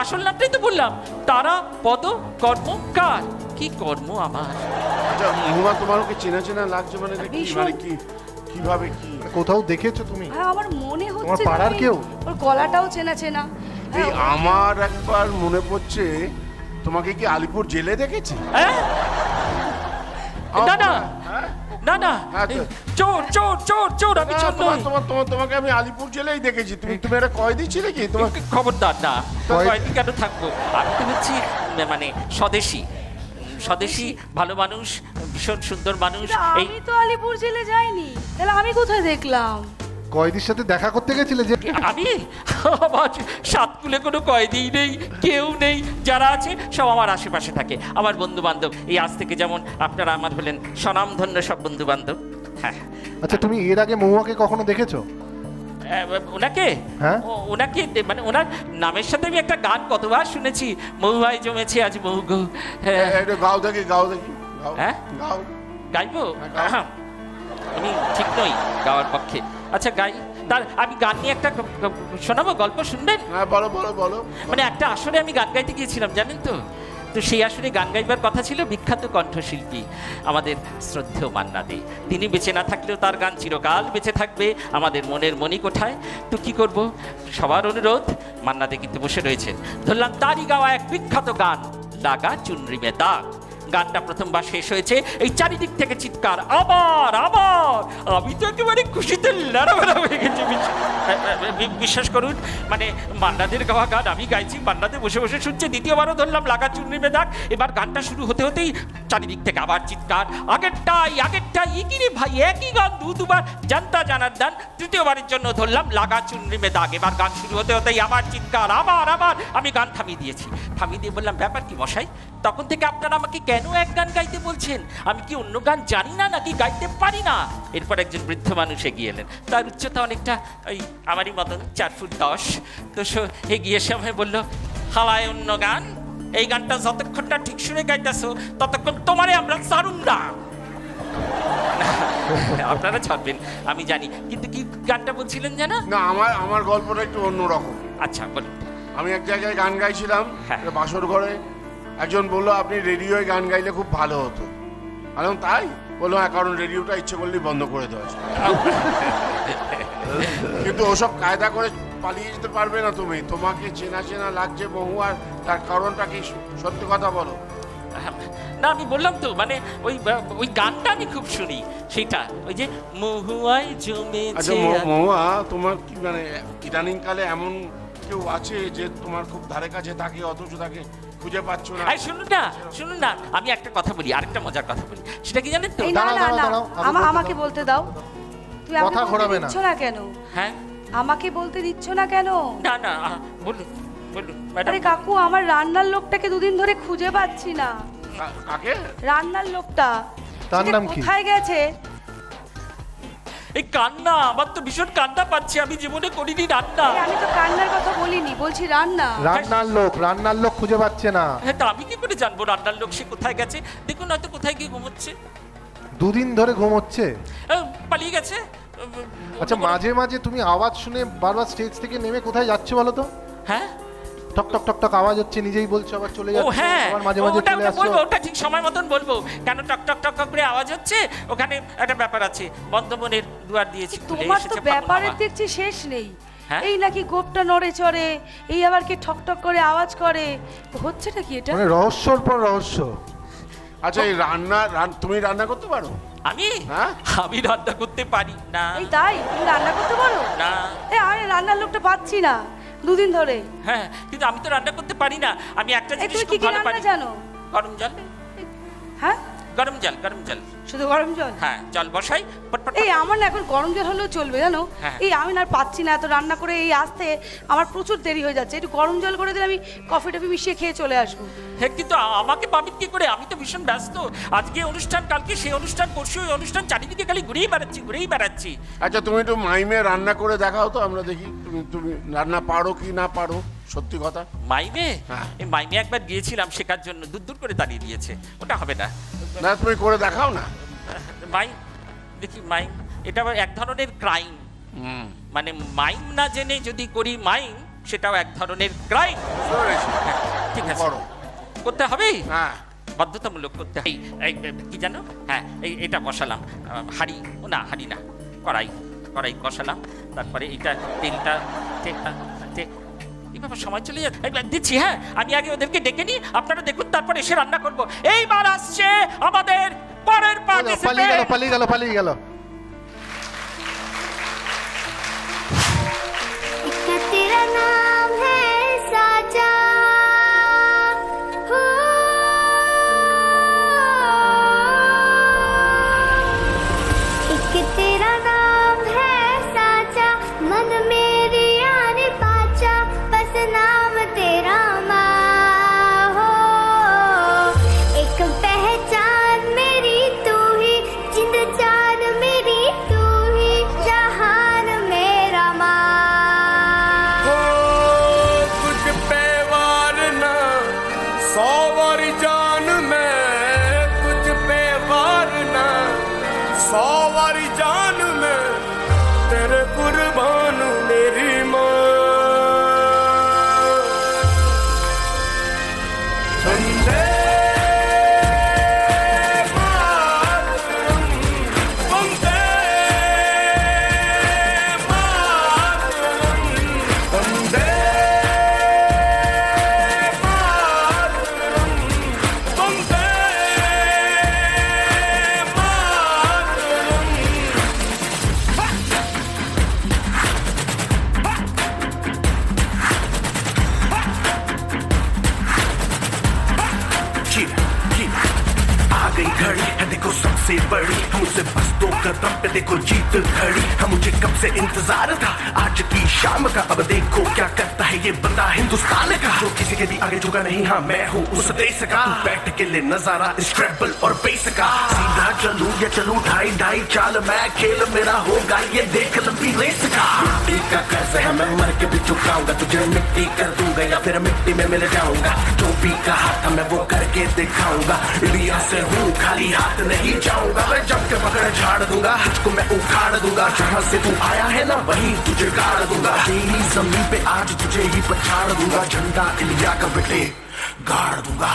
আসল নামটাই তো বললাম, তারা পদ কর্মকার। কি কর্ম আমার? আচ্ছা মহুয়া, তোমার ওকে চেনা চেনা লাগছে মানে কি, কিভাবে, কি কোথাও দেখেছো তুমি? হ্যাঁ, আমার মনে হচ্ছে তোমার পাড়ার কেউ? ওর গলাটাও চেনা চেনা। এই আমার একবার মনে পড়ছে, তোমাকে কি আলিপুর জেলে দেখেছি? না না না না, চোর চোর চোর চোর, আমি চোর নই। তোমাকে আমি আলিপুর জেলেই দেখেছি। তুমি একটা কয়েদি ছিলে কি? তোমাকে খবরদার না, কয়েদি কেন থাকবো? আমি তো হচ্ছি মানে স্বদেশী, স্বদেশী ভালো মানুষ, ভীষণ সুন্দর মানুষ। আমি তো আলিপুর জেলে যাইনি, তাহলে আমি কোথায় দেখলাম? কয়েদির সাথে দেখা করতে গেছিলে যে? আমি আমার সাতকুলে কোনো কয়েদি নেই, কেউ নেই। যারা আছে সব আমার আশেপাশে থাকে, আমার বন্ধু বান্ধব। এই আজ থেকে যেমন আপনারা আমার হলেন স্বনামধন্য সব বন্ধু বান্ধব। হ্যাঁ। আচ্ছা, তুমি এর আগে মহুয়াকে কখনো দেখেছো? ওনাকে? হ্যাঁ, ওনাকে মানে ওনার নামের সাথে আমি একটা গান কতবার শুনেছি, মহুয়ায় জমেছে আজ মহু গো। গাও দেখি, গাও দেখি। হ্যাঁ, গাও। গাইবো? আমি ঠিক নই গাওয়ার পক্ষে। আচ্ছা গাই। তার আমি গান নিয়ে একটা শোনাবো, গল্প শুনবেন? হ্যাঁ বলো বলো বলো। মানে একটা আসরে আমি গান গাইতে গিয়েছিলাম, জানেন তো? তো সেই আসরে গান গাইবার কথা ছিল বিখ্যাত কণ্ঠশিল্পী আমাদের শ্রদ্ধেয় মান্না দে। তিনি বেঁচে না থাকলেও তার গান চিরকাল বেঁচে থাকবে আমাদের মনের মণিকোঠায়। তো কি করব, সবার অনুরোধ, মান্না দে কিন্তু বসে রয়েছেন। ধরলাম তারই গাওয়া এক বিখ্যাত গান, লাগা চুনরি মে দাগ। গানটা প্রথমবার শেষ হয়েছে, এই চারিদিক থেকে চিৎকার, আবার আবার। আমি তো একেবারে খুশিতে লড়াবেড়া হয়ে গেছি। বিশ্বাস করুন, মানে মান্নাদের গাওয়া গান আমি গাইছি, মান্নাদে বসে বসে শুনছে। দ্বিতীয়বারও ধরলাম লাগা চুনরি মে দাগ। এবার গানটা শুরু হতে হতেই চারিদিক থেকে আবার চিৎকার, আগেরটাই ইকিরে ভাই, একই গান দুবার, জানতা জানার দান। তৃতীয়বারের জন্য ধরলাম লাগা চুনরি মে দাগ। এবার গান শুরু হতে হতেই আবার চিৎকার, আবার আবার। আমি গান থামিয়ে দিয়েছি, থামিয়ে দিয়ে বললাম, ব্যাপার কি মশাই, তখন থেকে আপনারা আমাকে কেন এক গান গাইতে বলছেন? আমি কি অন্য গান জানি না নাকি গাইতে পারি না? এরপর একজন বৃদ্ধ মানুষ এগিয়ে এলেন, তার উচ্চতা অনেকটা ওই আমারই মতন 4 ফুট 10। তো এগিয়ে এসে আমায় বললো, হাওয়ায় অন্য গান, এই গানটা যতক্ষণটা ঠিক শুনে গাইতেছো ততক্ষণ তোমারে আমরা ছাড়ুম না। আপনারা ছাড়বেন আমি জানি, কিন্তু কি গানটা বলছিলেন জানা? না, আমার গল্পটা একটু অন্যরকম। আচ্ছা বলুন। আমি এক জায়গায় গান গাইছিলাম, বাসর ঘরে। একজন বললো, আপনি রেডিওয় গান গাইলে খুব ভালো হতো। আমি তাই? বললো, হ্যাঁ, কারণ রেডিওটা ইচ্ছে করলেই বন্ধ করে দেওয়া যায়। কিন্তু ওসব কায়দা করে পালিয়ে যেতে পারবে না তুমি। তোমাকে চেনা চেনা লাগছে মহুয়ার, তার কারণটা কি? সত্যি কথা বলো। না, আমি বললাম তো, মানে ওই গানটা আমি খুব শুনি, সেটা ওই যে মহুয়ায় জমেছে। আচ্ছা মহুয়া, তোমার কি মানে ইদানিং কালে এমন কেউ আছে যে তোমার খুব ধারে কাছে থাকে অথচ তাকে খুঁজে পাচ্ছ না? শুনুন না, আমি একটা কথা বলি, আরেকটা মজার কথা বলি। সেটা কি জানেন তো? আমাকে বলতে দাও। তুই কথা ঘোরাবে না। দিচ্ছ না কেন? হ্যাঁ, আমাকে বলতে দিচ্ছ না কেন? না না, বলুন বলুন ম্যাডাম। আরে কাকু, আমার রান্নার লোকটাকে দুদিন ধরে খুঁজে পাচ্ছি না। কাকে? রান্নার লোকটা। তার নাম কি? কোথায় গেছে? এই কান্না, আমার তো ভীষণ কান্না পাচ্ছে। আমি জীবনে করিনি রান্না। আমি তো কান্নার কথা বলিনি, বলছি রান্না। রান্নার লোক খুঁজে পাচ্ছে না। হ্যাঁ, তা আমি কি করে জানবো রান্নার লোক সে কোথায় গেছে? দেখুন হয়তো কোথায় গিয়ে ঘুমোচ্ছে। দুদিন ধরে ঘুমোচ্ছে? পালিয়ে গেছে। আচ্ছা, মাঝে মাঝে তুমি আওয়াজ শুনে বারবার স্টেজ থেকে নেমে কোথায় যাচ্ছে বলো তো? হ্যাঁ, টক টক টক টক আওয়াজ হচ্ছে, নিজেই বলছো আবার চলে যাচ্ছে। হ্যাঁ, আবার মাঝে মাঝে চলে আসছো। ওটা ঠিক সময় মতন বলবো। কেন টক টক টক করে আওয়াজ হচ্ছে? ওখানে একটা ব্যাপার আছে, বন্ধমনের দুয়ার দিয়েছি। তোমার তো ব্যাপারের দেখছি শেষ নেই। এই নাকি গোপটা নড়ে চড়ে, এই আবার কি ঠক ঠক করে আওয়াজ করে, হচ্ছেটা কি এটা? মানে রহস্যর পর রহস্য। আচ্ছা, এই তুমি রান্না করতে পারো? আমি রান্না করতে পারি না। এই তাই? তুমি রান্না করতে পারো না? আমি রান্নার লোকটা পাচ্ছি না দুদিন ধরে। হ্যাঁ, কিন্তু আমি তো রান্না করতে পারি না। আমি একটা জিনিস খুব ভালো পারি। জানো? গরম জল। হ্যাঁ, গরম জল গরম জল। শুধু গরম জল? হ্যাঁ জল বসাই পটপট। এই আমার না এখন গরম জল হলেও চলবে জানো। হ্যাঁ। এই আমি না আর পাচ্ছি না, এত রান্না করে এই আসতে আমার প্রচুর দেরি হয়ে যাচ্ছে। একটু গরম জল করে দিলে আমি কফি টফি মিশিয়ে খেয়ে চলে আসবো। হ্যাঁ কিন্তু আমাকে পাবিত কি করে? আমি তো ভীষণ ব্যস্ত, আজকে অনুষ্ঠান কালকে সেই অনুষ্ঠান পরশু ওই অনুষ্ঠান, চারিদিকে খালি ঘুরেই বেড়াচ্ছি। আচ্ছা তুমি একটু মাইমে রান্না করে দেখাও তো, আমরা দেখি তুমি রান্না পারো কি না পারো, সত্যি কথা। মাইমে? হ্যাঁ। এই মাইমে একবার গিয়েছিলাম শেখার জন্য, দূর করে দাঁড়িয়ে দিয়েছে, ওটা হবে না। না তুমি করে দেখাও না। মাইম দেখি, মাইম এটা এক ধরনের ক্রাইম, মানে মাইম না জেনে যদি করি মাইম, সেটাও এক ধরনের ক্রাইম। ঠিক আছে, করতে হবে, হ্যাঁ বাধ্যতামূলক করতে হবে। কি জানো, হ্যাঁ এটা বসালাম, হাঁড়ি না কড়াই বসালাম, তারপরে এইটা তেলটা এইভাবে সময় চলে যাচ্ছে, দিচ্ছি। হ্যাঁ আমি আগে ওদেরকে ডেকে নিই, আপনারা দেখুন, তারপরে এসে রান্না করবো। এইবার আসছে আমাদের পরের পালিয়ে গেল। तेरा नाम है साजा, हो एक तेरा नाम है साजा, मन मेरी आने पाचा, बस नाम तेरा माँ हो। एक पहचान मेरी तू ही, जिंद जान मेरी तू ही, जहान मेरा माँ। सौ बारी जान में तुझ पे वारना, 100 बारी जान में तेरे कुर्बान मेरी माँ। वंदे मातरम, वंदे मातरम, वंदे घड़ी है देखो सबसे बड़ी, हमसे बस 2 कदम पे देखो जीत खड़ी। हम मुझे कब से इंतजार था आज की शाम का, अब देखो क्या करता है ये बंदा हिंदुस्तान का, जो किसी के भी आगे झुका नहीं। हाँ मैं हूँ उस देश का, बैठ के ले नजारा स्क्रैबल और बेस का। सीधा चलूं या चलूं ढाई चाल, मैं खेल मेरा होगा ये देख लंबी रेस का। मिट्टी का कर्ज है मैं मर के भी चुकाऊंगा, तुझे मिट्टी कर दूंगा या फिर मिट्टी में मिल जाऊंगा। जो भी कहा था मैं वो करके दिखाऊंगा, इंडिया से हूँ खाली हाथ नहीं जाऊंगा। मैं जब के पकड़ झाड़ दूंगा, तुझको मैं उखाड़ दूंगा, जहाँ से तू आया है ना वहीं तुझे गाड़ दूंगा। तेरी जमीन पे आज तुझे ही पछाड़ दूंगा, झंडा इंडिया का बेटे गाड़ दूंगा।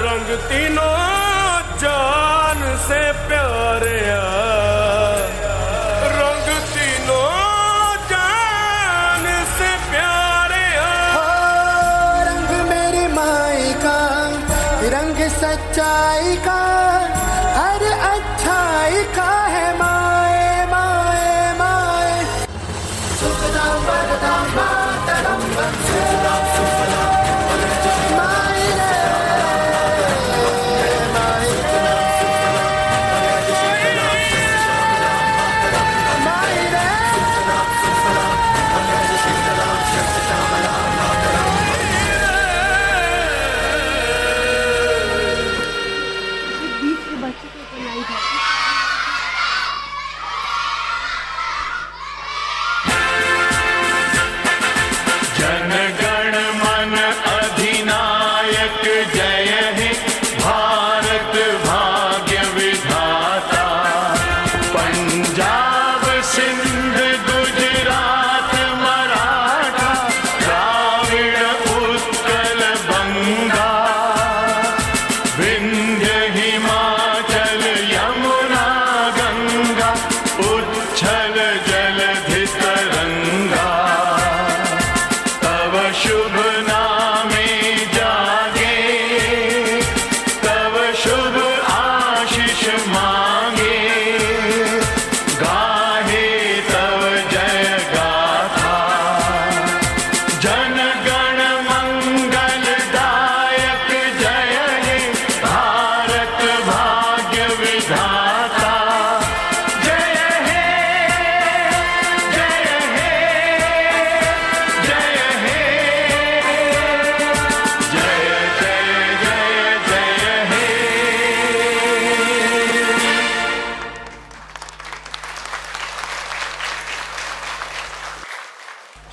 रंग तीनों जान से प्यारे, रंग तीनों जान से प्यारे। रंग मेरी माई का, रंग सच्चाई का, हर अच्छाई का है माए माए माए। सुखदाम वरदाम मातरम वंदे जन गण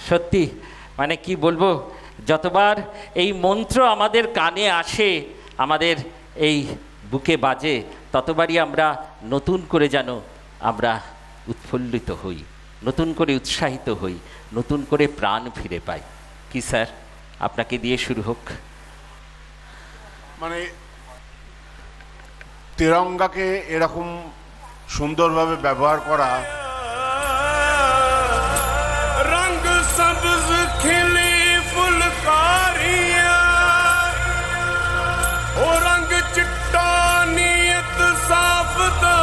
সত্যি মানে কি বলবো, যতবার এই মন্ত্র আমাদের কানে আসে, আমাদের এই বুকে বাজে, ততবারই আমরা নতুন করে যেন আমরা উৎফুল্লিত হই, নতুন করে উৎসাহিত হই, নতুন করে প্রাণ ফিরে পাই। কি স্যার, আপনাকে দিয়ে শুরু হোক। মানে তিরঙ্গাকে এরকম সুন্দরভাবে ব্যবহার করা, रंग सब्ज खिली फुलकारियां ओ रंग चिट्टा नीयत साफ तो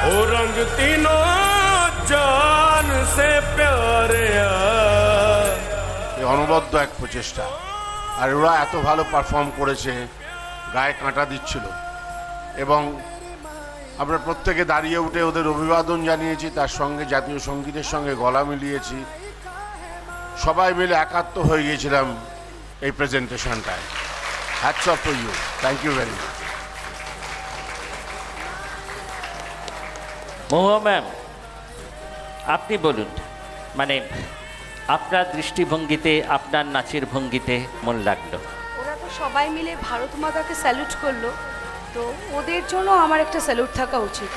ओ रंग तीनों जान से प्यारे অনবদ্য এক প্রচেষ্টা। আর ওরা এত ভালো পারফর্ম করেছে, গায়ে কাঁটা দিচ্ছিল, এবং আমরা প্রত্যেকে দাঁড়িয়ে উঠে ওদের অভিবাদন জানিয়েছি, তার সঙ্গে জাতীয় সঙ্গীতের সঙ্গে গলা মিলিয়েছি, সবাই মিলে একাত্ম হয়ে গিয়েছিলাম এই প্রেজেন্টেশনটায়। Hats off to you, thank you very much. Mahua ma'am, আপনি বলুন, মানে আপনার দৃষ্টিভঙ্গিতে, আপনার নাচের ভঙ্গিতে মন লাগলো? ওরা তো সবাই মিলে ভারত মাতাকে স্যালুট করলো, তো ওদের জন্য আমার একটা স্যালুট থাকা উচিত।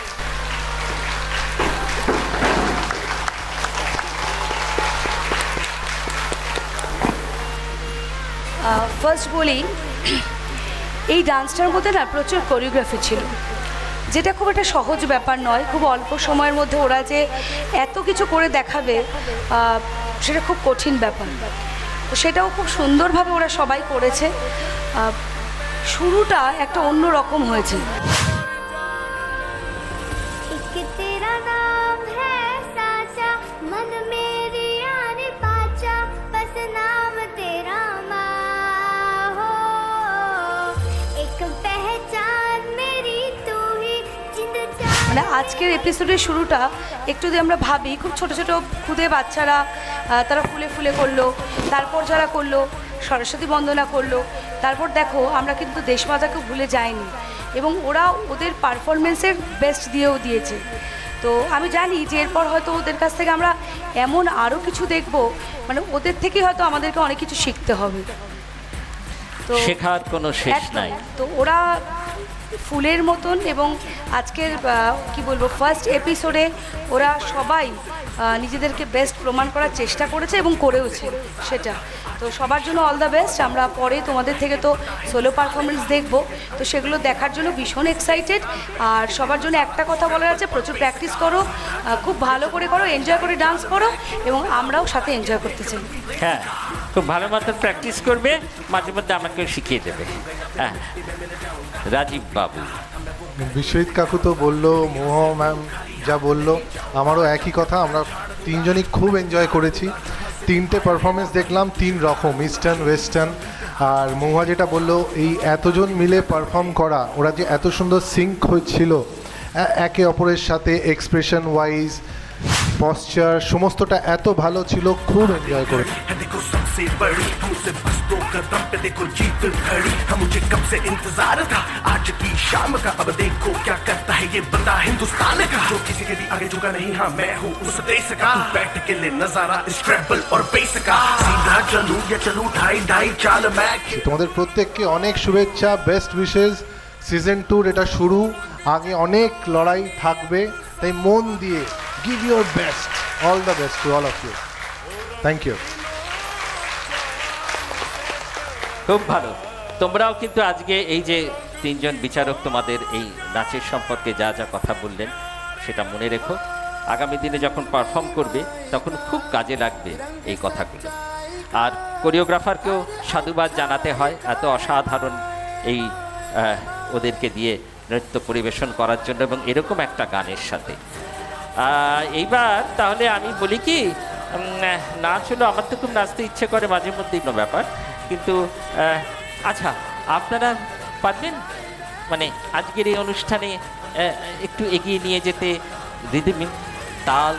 ফার্স্ট বলি, এই ডান্সটার মধ্যে না প্রচুর কোরিওগ্রাফি ছিল, যেটা খুব একটা সহজ ব্যাপার নয়। খুব অল্প সময়ের মধ্যে ওরা যে এত কিছু করে দেখাবে, সেটা খুব কঠিন ব্যাপার। তো সেটাও খুব সুন্দরভাবে ওরা সবাই করেছে। শুরুটা একটা অন্য রকম হয়েছে। মানে আজকের এপিসোডের শুরুটা একটু যদি আমরা ভাবি, খুব ছোট ছোট খুদে বাচ্চারা তারা ফুলে ফুলে করলো, তারপর যারা করলো সরস্বতী বন্দনা করলো, তারপর দেখো আমরা কিন্তু দেশমাতাকে ভুলে যাইনি, এবং ওরা ওদের পারফরমেন্সের বেস্ট দিয়েও দিয়েছে। তো আমি জানি যে এরপর হয়তো ওদের কাছ থেকে আমরা এমন আরও কিছু দেখব, মানে ওদের থেকেই হয়তো আমাদেরকে অনেক কিছু শিখতে হবে। তো শেখার কোনো শেষ নাই। তো ওরা ফুলের মতন, এবং আজকের কি বলবো ফার্স্ট এপিসোডে ওরা সবাই নিজেদেরকে বেস্ট প্রমাণ করার চেষ্টা করেছে এবং করেওছে সেটা। তো সবার জন্য অল দ্য বেস্ট। আমরা পরে তোমাদের থেকে তো সোলো পারফরমেন্স দেখব, তো সেগুলো দেখার জন্য ভীষণ এক্সাইটেড। আর সবার জন্য একটা কথা বলার আছে, প্রচুর প্র্যাকটিস করো, খুব ভালো করে করো, এনজয় করে ডান্স করো, এবং আমরাও সাথে এনজয় করতে চাই। হ্যাঁ, খুব ভালো মতন প্র্যাকটিস করবে, মাঝে মধ্যে আমাকেও শিখিয়ে দেবে। হ্যাঁ, রাজীব বাবু। বিশ্বজিৎ কাকু তো বললো, মোহা ম্যাম যা বললো, আমারও একই কথা। আমরা তিনজনই খুব এনজয় করেছি। তিনটে পারফরমেন্স দেখলাম, তিন রকম, ইস্টার্ন, ওয়েস্টার্ন। আর মহুয়া যেটা বললো, এই এতজন মিলে পারফর্ম করা, ওরা যে এত সুন্দর সিঙ্ক হচ্ছিল একে অপরের সাথে, এক্সপ্রেশন ওয়াইজ, পশ্চার, সমস্তটা এত ভালো ছিল, খুব এনজয় করেছি। देखो सबसे बड़ी हमसे बस दो कदम पे देखो जीत खड़ी, हम मुझे कब से इंतजार था आज की शाम का, अब देखो क्या करता है ये बंदा हिंदुस्तान का, जो किसी के भी आगे झुका नहीं, हाँ मैं हूँ उस देश का, बैठ के ले नजारा इस ट्रेबल और बेस का, सीधा चलूं या चलूं ढाई ढाई चाल मैं। তোমাদের প্রত্যেককে অনেক শুভেচ্ছা, বেস্ট উইশেস। সিজন 2 এটা শুরু, আগে অনেক লড়াই থাকবে, তাই মন দিয়ে give your best, all the best to all of you. Thank you. খুব ভালো। তোমরাও কিন্তু আজকে এই যে তিনজন বিচারক তোমাদের এই নাচের সম্পর্কে যা যা কথা বললেন, সেটা মনে রেখো। আগামী দিনে যখন পারফর্ম করবে তখন খুব কাজে লাগবে এই কথাগুলো। আর কোরিওগ্রাফারকেও সাধুবাদ জানাতে হয়, এত অসাধারণ এই ওদেরকে দিয়ে নৃত্য পরিবেশন করার জন্য, এবং এরকম একটা গানের সাথে। এইবার তাহলে আমি বলি কি, নাচ হলো, আমার তো খুব নাচতে ইচ্ছে করে মাঝে মধ্যেই, কোনো ব্যাপার, কিন্তু আচ্ছা আপনারা পারবেন মানে আজকের এই অনুষ্ঠানে একটু এগিয়ে নিয়ে যেতে, রিদম, তাল,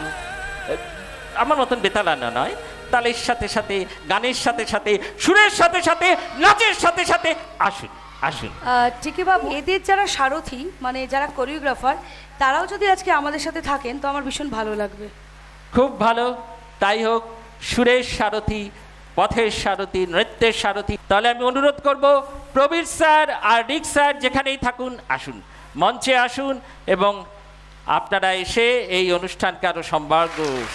আমার মতন বেতালানা নয়, তালের সাথে সাথে, গানের সাথে সাথে, সুরের সাথে সাথে, নাচের সাথে সাথে, আসুন আসুন। ঠিকই বাবু, এদের যারা সারথি, মানে যারা কোরিওগ্রাফার, তারাও যদি আজকে আমাদের সাথে থাকেন তো আমার ভীষণ ভালো লাগবে। খুব ভালো, তাই হোক। সুরের সারথি, পথের সারথি, নৃত্যের সারথি। তাহলে আমি অনুরোধ করব প্রবীর স্যার আর রিক স্যার যেখানেই থাকুন আসুন, মঞ্চে আসুন এবং আপনারা এসে এই অনুষ্ঠানকে আরো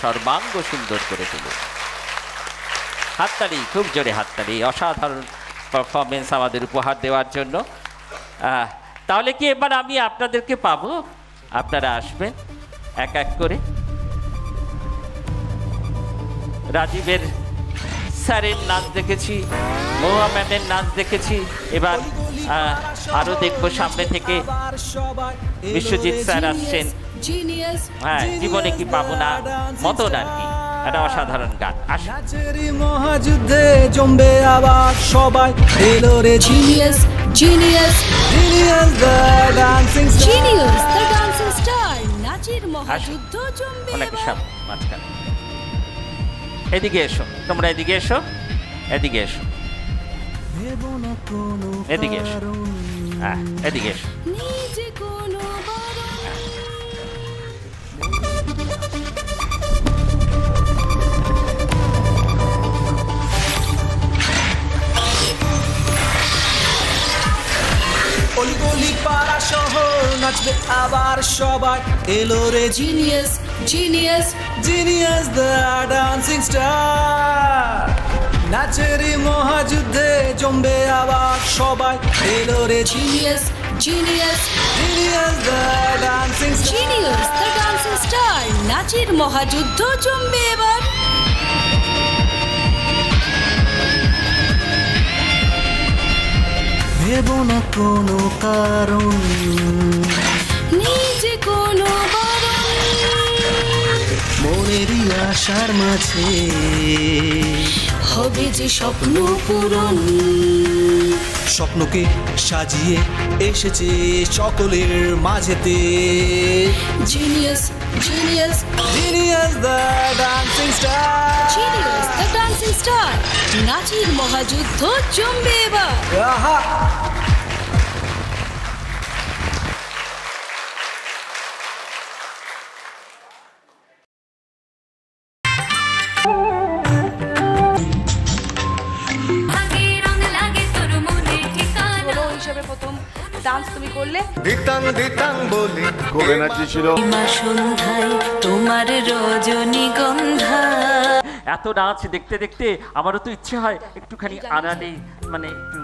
সর্বাঙ্গ সুন্দর করে তুলুন। হাততালি, খুব জোরে হাততালি, অসাধারণ পারফরমেন্স আমাদের উপহার দেওয়ার জন্য। তাহলে কি এবার আমি আপনাদেরকে পাবো? আপনারা আসবেন এক এক করে। রাজীবের স্যারের নাচ দেখেছি, মহুয়া ম্যামের নাচ দেখেছি, এবার আরো দেখবো সামনে থেকে বিশ্বজিৎ স্যার আসছেন। হ্যাঁ, জীবনে কি পাবো না মতন আর কি, একটা অসাধারণ গান। মহাযুদ্ধে জমবে আবার সবাই, এলো রে genius genius genius the dancing star, genius the dancing star, নাচের মহাযুদ্ধ জমবে অনেক সামনে মাঝখানে। এদিকে এসো, তোমরা এদিকে এসো, এদিকে এসো, এদিকে এসো, হ্যাঁ এদিকে এসো। অলিগলি পাড়া শহর নাচবে আবার সবাই, এলো রে genius genius genius the dancing star, নাচের মহাযুদ্ধে জমবে আবার সবাই, এলো রে genius genius genius the dancing star, genius the dancing star, নাচের মহাযুদ্ধ জমবে এবার। ভেবো না কোনো কারণ, নিজে কোনো মনেরই আশার মাঝে হবে যে স্বপ্ন পূরণ, স্বপ্নকে সাজিয়ে এসেছে সকলের মাঝেতে, genius genius genius the dancing star, genius the dancing star, নাচের মহাযুদ্ধ জমবে এবার। ডান্স তুমি করলে, দিতাং দিতাং বলি কবে নাচেছিল সন্ধ্যায় তোমার রজনীগন্ধা। এত নাচ দেখতে দেখতে আমারও তো ইচ্ছে হয় একটুখানি আড়ালে মানে একটু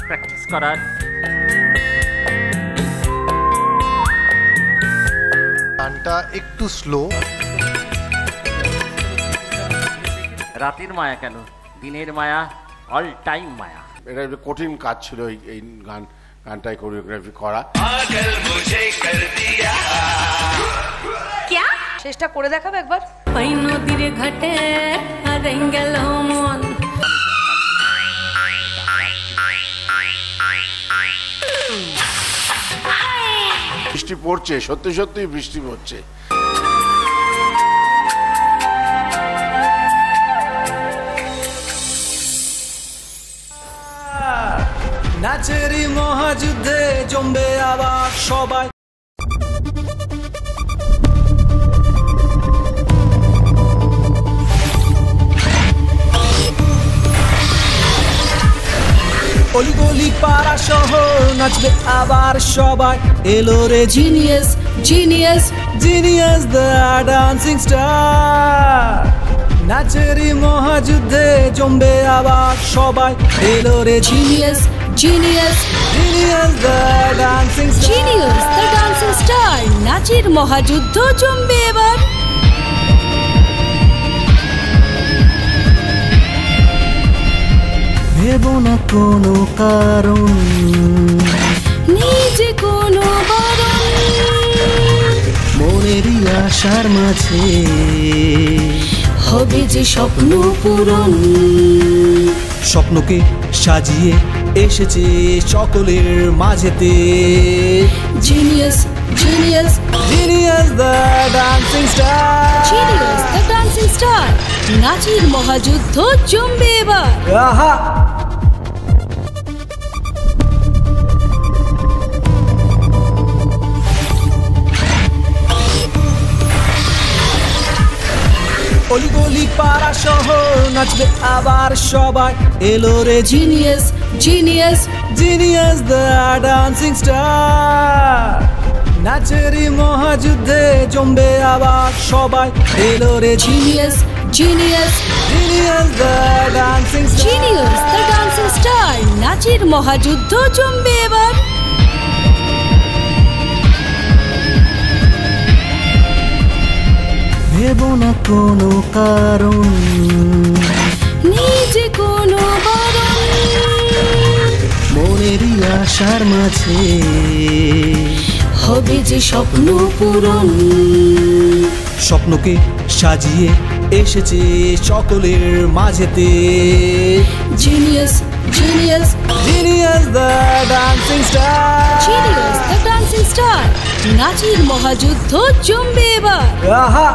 প্র্যাকটিস করার। গানটা একটু স্লো। রাতের মায়া কেন, দিনের মায়া অল টাইম মায়া। এটা একটা কঠিন কাজ ছিল এই গানটাই কোরিওগ্রাফি করা। চেষ্টা করে দেখাবে একবার। নদীর ঘাটে গেল মন, বৃষ্টি পড়ছে, সত্যি সত্যি বৃষ্টি পড়ছে। নাচের মহাযুদ্ধে জমবে আবার সবাই, অলিগলি পাড়া শহর নাচবে আবার সবাই, এলো রে genius genius genius the dancing star, নাচের মহাযুদ্ধে জমবে আবার সবাই, এলো রে genius genius genius the dancing star, genius the dancing star, নাচের মহাযুদ্ধ জমবে এবার। ভেবো না কোনো কারণ, নিজে কোনো মনেরই আশার মাঝে হবে যে স্বপ্ন পূরণ, স্বপ্নকে সাজিয়ে এসেছে সকলের মাঝেতে, genius genius genius the dancing star, genius the dancing star, নাচের মহাযুদ্ধ জমবে এবার। আহা অলিগলি পাড়া শহর নাচবে আবার সবাই এলো রে genius genius genius the dancing star নাচেরই মহাযুদ্ধে জমবে আবার সবাই এলো রে genius genius genius the dancing star genius the dancing star নাচের মহাযুদ্ধ জমবে এবার ভেবো না কোনো কারণ নিজে কোনো বারণ মনেরই আশার মাঝে হবে যে স্বপ্ন পূরণ স্বপ্নকে সাজিয়ে এসেছে সকলের মাঝেতে genius genius genius the dancing star genius the dancing star নাচের মহাযুদ্ধ জমবে এবার আহা